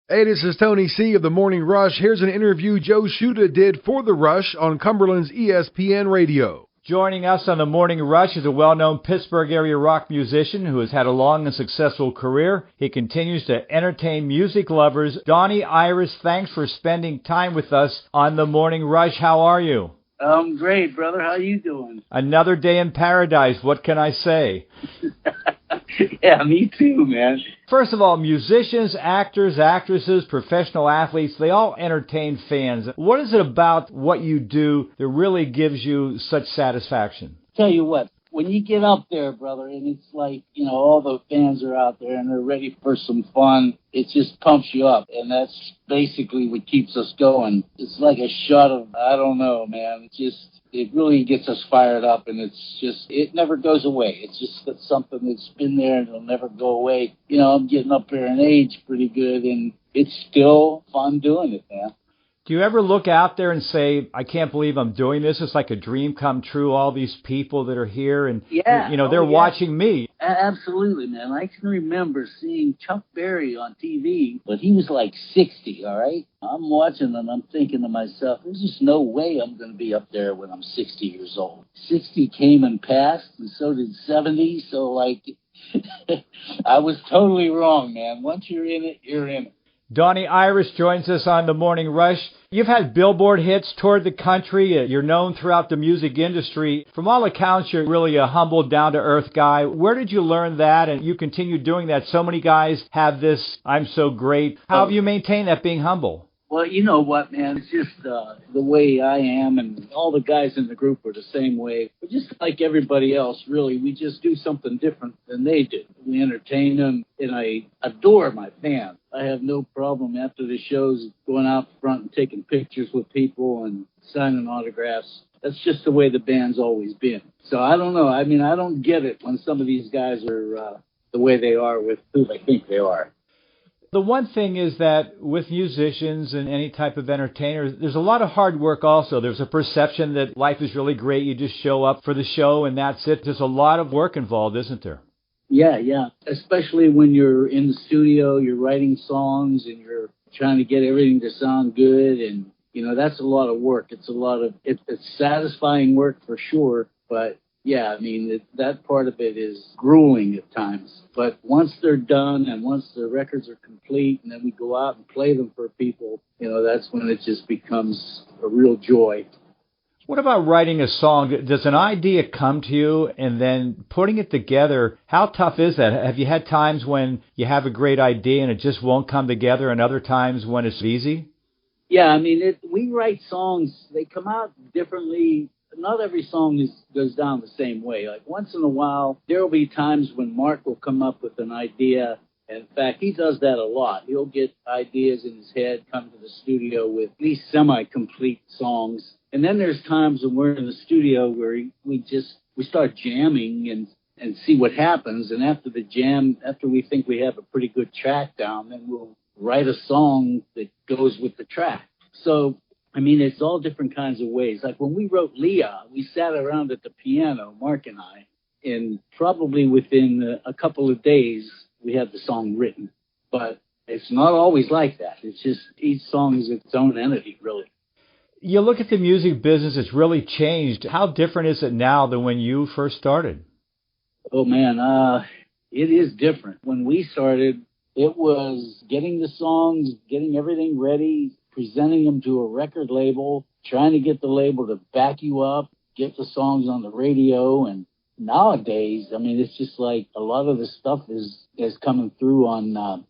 Hey, this is Tony C. of the Morning Rush. Here's an interview Joe Shuda did for The Rush on Cumberland's ESPN Radio. Joining us on the Morning Rush is a well-known Pittsburgh area rock musician who has had a long and successful career. He continues to entertain music lovers. Donnie Iris, thanks for spending time with us on the Morning Rush. How are you? I'm great, brother. How you doing? Another day in paradise. What can I say? Yeah, me too, man. First of all, musicians, actors, actresses, professional athletes, they all entertain fans. What is it about what you do that really gives you such satisfaction? Tell you what, when you get up there, brother, and it's like, all the fans are out there and they're ready for some fun, it just pumps you up. And that's basically what keeps us going. It's like a shot of, I don't know, man. It really gets us fired up, and it never goes away. It's just something that's been there and it'll never go away. I'm getting up there in age pretty good, and it's still fun doing it, man. Do you ever look out there and say, I can't believe I'm doing this? It's like a dream come true, all these people that are here, and they're watching me. Absolutely, man. I can remember seeing Chuck Berry on TV, but he was like 60, all right? I'm watching and I'm thinking to myself, there's just no way I'm going to be up there when I'm 60 years old. 60 came and passed, and so did 70, so I was totally wrong, man. Once you're in it, you're in it. Donnie Iris joins us on the Morning Rush. You've had Billboard hits, toured the country. You're known throughout the music industry. From all accounts, you're really a humble, down-to-earth guy. Where did you learn that? And you continue doing that. So many guys have this, I'm so great. How have you maintained that being humble? Well, you know what, man? It's just the way I am, and all the guys in the group are the same way. But just like everybody else, really, we just do something different than they do. We entertain them, and I adore my fans. I have no problem after the shows going out front and taking pictures with people and signing autographs. That's just the way the band's always been. So I don't know. I mean, I don't get it when some of these guys are the way they are with who they think they are. The one thing is that with musicians and any type of entertainer, there's a lot of hard work also. There's a perception that life is really great. You just show up for the show and that's it. There's a lot of work involved, isn't there? Yeah. Especially when you're in the studio, you're writing songs and you're trying to get everything to sound good. And, that's a lot of work. It's satisfying work for sure. But yeah, I mean, that part of it is grueling at times. But once they're done and once the records are complete and then we go out and play them for people, that's when it just becomes a real joy. What about writing a song? Does an idea come to you and then putting it together? How tough is that? Have you had times when you have a great idea and it just won't come together and other times when it's easy? Yeah, I mean, we write songs. They come out differently. Not every song goes down the same way. Like once in a while, there will be times when Mark will come up with an idea. And in fact, he does that a lot. He'll get ideas in his head, come to the studio with at least semi-complete songs. And then there's times when we're in the studio where we start jamming and see what happens. And after the jam, after we think we have a pretty good track down, then we'll write a song that goes with the track. So I mean, it's all different kinds of ways. Like when we wrote Leah, we sat around at the piano, Mark and I, and probably within a couple of days, we had the song written. But it's not always like that. It's just each song is its own entity, really. You look at the music business, it's really changed. How different is it now than when you first started? Oh, man, it is different. When we started, it was getting the songs, getting everything ready, presenting them to a record label, trying to get the label to back you up, get the songs on the radio. And nowadays, I mean, it's just like a lot of the stuff is coming through on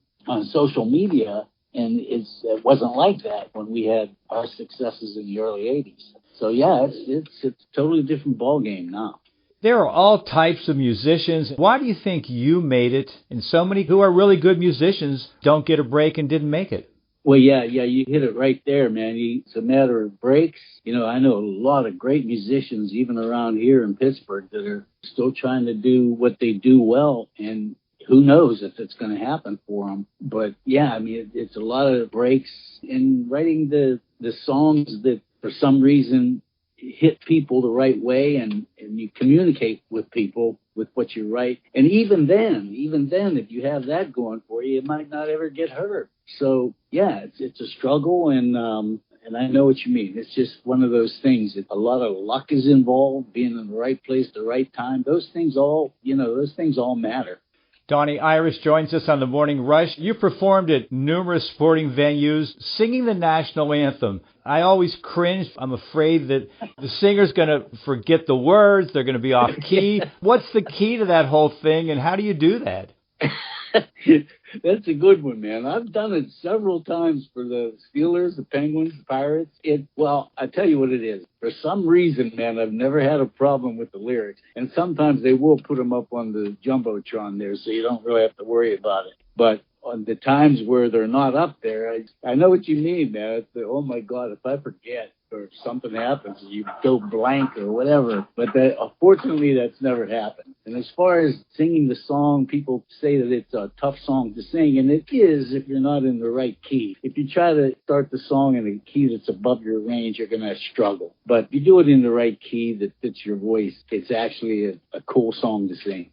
social media, and it wasn't like that when we had our successes in the early 80s. So, yeah, it's a totally different ballgame now. There are all types of musicians. Why do you think you made it and so many who are really good musicians don't get a break and didn't make it? Well, yeah, you hit it right there, man. It's a matter of breaks. I know a lot of great musicians, even around here in Pittsburgh, that are still trying to do what they do well, and who knows if it's going to happen for them. But, yeah, I mean, it's a lot of breaks in writing the songs that, for some reason, hit people the right way and you communicate with people. with what you write. And even then, if you have that going for you, it might not ever get heard. So yeah, it's a struggle, and I know what you mean. It's just one of those things that a lot of luck is involved, being in the right place at the right time. Those things all matter. Donnie Iris joins us on the Morning Rush. You performed at numerous sporting venues singing the national anthem. I always cringe. I'm afraid that the singer's going to forget the words. They're going to be off key. What's the key to that whole thing, and how do you do that? That's a good one, man. I've done it several times for the Steelers, the Penguins, the Pirates. Well, I tell you what it is. For some reason, man, I've never had a problem with the lyrics. And sometimes they will put them up on the Jumbotron there, so you don't really have to worry about it. But on the times where they're not up there, I know what you mean, man. Oh, my God, if I forget or if something happens, you go blank or whatever. But fortunately, that's never happened. And as far as singing the song, people say that it's a tough song to sing, and it is if you're not in the right key. If you try to start the song in a key that's above your range, you're going to struggle. But if you do it in the right key that fits your voice, it's actually a cool song to sing.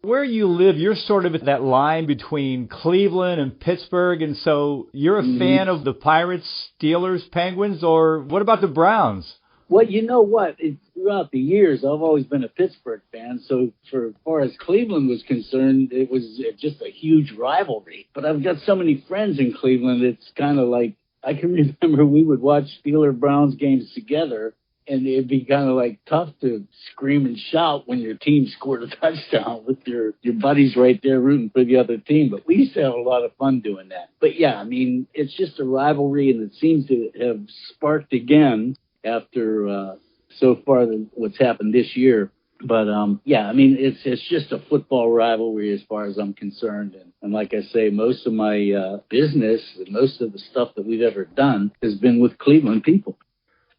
Where you live, you're sort of at that line between Cleveland and Pittsburgh, and so you're a fan of the Pirates, Steelers, Penguins, or what about the Browns? Well, you know what? Throughout the years, I've always been a Pittsburgh fan, so for as far as Cleveland was concerned, it was just a huge rivalry. But I've got so many friends in Cleveland, it's kind of like, I can remember we would watch Steelers-Browns games together, and it'd be kind of like tough to scream and shout when your team scored a touchdown with your buddies right there rooting for the other team. But we used to have a lot of fun doing that. But yeah, I mean, it's just a rivalry, and it seems to have sparked again after so far what's happened this year. But yeah, I mean, it's just a football rivalry as far as I'm concerned. And like I say, most of my business, most of the stuff that we've ever done has been with Cleveland people.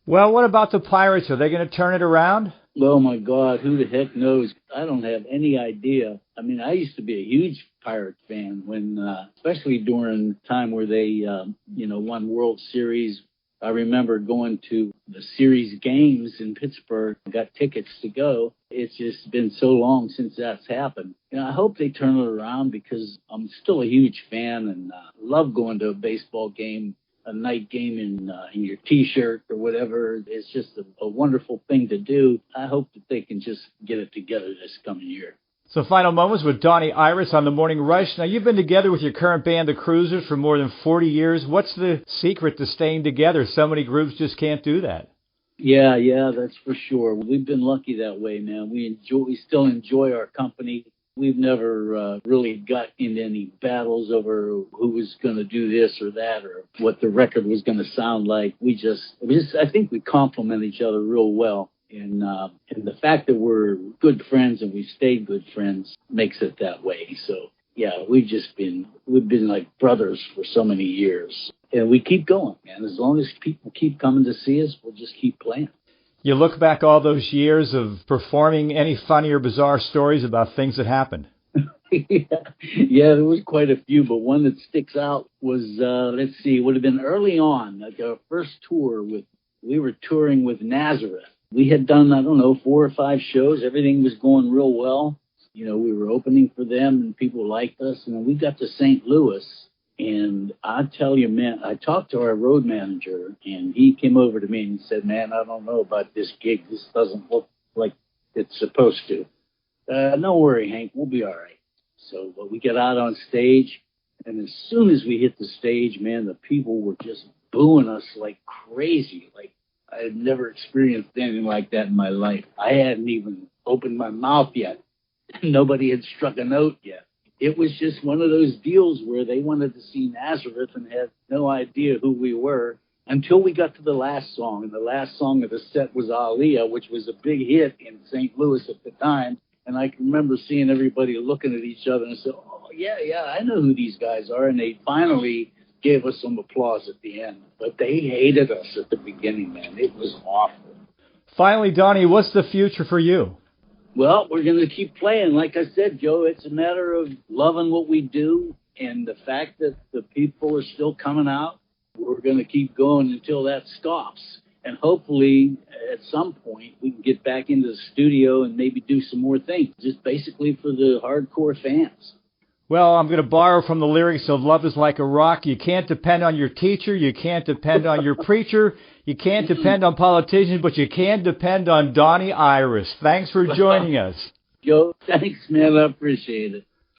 Well, what about the Pirates? Are they going to turn it around? Oh, my God, who the heck knows? I don't have any idea. I mean, I used to be a huge Pirates fan when, especially during the time where they, won World Series. I remember going to the series games in Pittsburgh, got tickets to go. It's just been so long since that's happened. I hope they turn it around because I'm still a huge fan and love going to a baseball game. A night game in your T-shirt or whatever. It's just a wonderful thing to do. I hope that they can just get it together this coming year. So final moments with Donnie Iris on the Morning Rush. Now, you've been together with your current band, the Cruisers, for more than 40 years. What's the secret to staying together? So many groups just can't do that. Yeah, that's for sure. We've been lucky that way, man. We still enjoy our company. We've never really got into any battles over who was going to do this or that or what the record was going to sound like. I think we complement each other real well. And the fact that we're good friends and we've stayed good friends makes it that way. So, yeah, we've been like brothers for so many years. And we keep going, man. As long as people keep coming to see us, we'll just keep playing. You look back all those years of performing, any funny or bizarre stories about things that happened? Yeah, there was quite a few, but one that sticks out was, it would have been early on, like our first tour we were touring with Nazareth. We had done, 4 or 5 shows. Everything was going real well. We were opening for them and people liked us. And then we got to St. Louis. And I tell you, man, I talked to our road manager, and he came over to me and said, man, I don't know about this gig. This doesn't look like it's supposed to. Don't worry, Hank, we'll be all right. So we get out on stage, and as soon as we hit the stage, man, the people were just booing us like crazy. Like I had never experienced anything like that in my life. I hadn't even opened my mouth yet. Nobody had struck a note yet. It was just one of those deals where they wanted to see Nazareth and had no idea who we were until we got to the last song. And the last song of the set was Aliyah, which was a big hit in St. Louis at the time. And I can remember seeing everybody looking at each other and say, oh, yeah, I know who these guys are. And they finally gave us some applause at the end. But they hated us at the beginning, man. It was awful. Finally, Donnie, what's the future for you? Well, we're going to keep playing. Like I said, Joe, it's a matter of loving what we do and the fact that the people are still coming out. We're going to keep going until that stops. And hopefully at some point we can get back into the studio and maybe do some more things, just basically for the hardcore fans. Well, I'm going to borrow from the lyrics of Love is Like a Rock. You can't depend on your teacher. You can't depend on your preacher. You can't depend on politicians, but you can depend on Donnie Iris. Thanks for joining us. Joe, thanks, man. I appreciate it.